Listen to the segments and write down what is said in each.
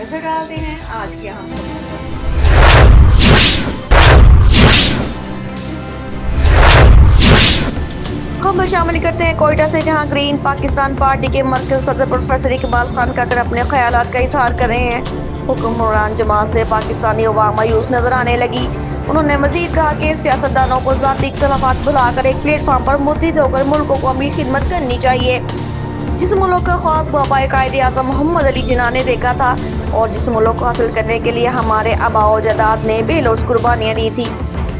नजर डालते हैं आज की अहम खबर शामिल करते हैं कोयटा से, जहां ग्रीन पाकिस्तान पार्टी के मरकज़ सदर प्रोफेसर इकबाल खान काकर अपने ख्यालात का इजहार कर रहे हैं। हुक्मरान जमात से पाकिस्तानी अवाम मायूस नजर आने लगी। उन्होंने मजीद कहा कि सियासतदानों को ज़ाती इख्तलाफात भुलाकर एक प्लेटफार्म पर मुत्तहिद होकर मुल्क को कौमी खिदमत करनी चाहिए। जिस मुल्क का ख्वाब बाबाए कायदे आज़म मोहम्मद अली जिन्ना ने देखा था और जिस मुल्क को हासिल करने के लिए हमारे आबाओ जदाद ने बेलौस कुर्बानियाँ दी थी,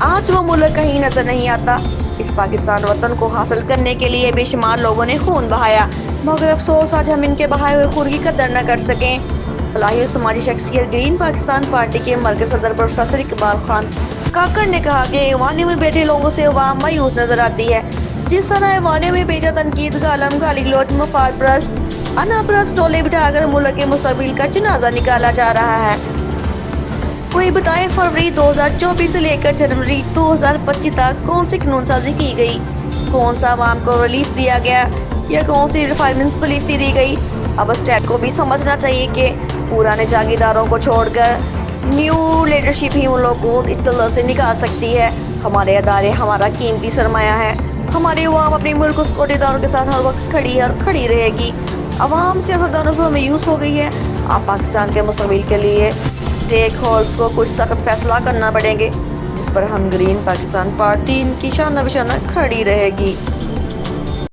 आज वो मुल्क कहीं नजर नहीं आता। इस पाकिस्तान वतन को हासिल करने के लिए बेशुमार लोगों ने खून बहाया, मगर अफसोस आज हम इनके बहाए हुए खून की कदर न कर सकें। फलाही और समाजी शख्सियत ग्रीन पाकिस्तान पार्टी के मरकज़ सदर प्रोफेसर इकबाल खान काकर ने कहा कि ऐवानियों में बैठे लोगों से अवाम मायूस नजर आती है। जिस तरह ऐवानियों में बेजा तनकीद का आलम, गाली गलौज, मफाद परस्त, अनापरस्त टोले बिठाकर मुल्क के मुस्तकबिल का जनाजा निकाला जा रहा है। कोई बताए फरवरी 2024 से लेकर जनवरी 2025 तक कौन सी कानून साजी की गई, कौन सा अवाम को रिलीफ दिया गया या कौन सी रिफाइनमेंट पॉलिसी दी गई। अब स्टेट को भी समझना चाहिए कि पुराने जागीरदारों को छोड़कर न्यू लीडरशिप ही उन लोगों को इस तरह से निकाल सकती है। हमारे अदारे हमारा कीमती सरमाया है। हमारी अवाम अपने मुल्क सिक्योरिटीदारों के साथ हर वक्त खड़ी है और खड़ी रहेगी। अवाम सियासतदानों से मायूस हो गई है। अब पाकिस्तान के मुस्तकबिल के लिए स्टेक होल्डर्स को कुछ सख्त फैसला करना पड़ेंगे, जिस पर हम ग्रीन पाकिस्तान पार्टी इनकी शाना बिशाना खड़ी रहेगी।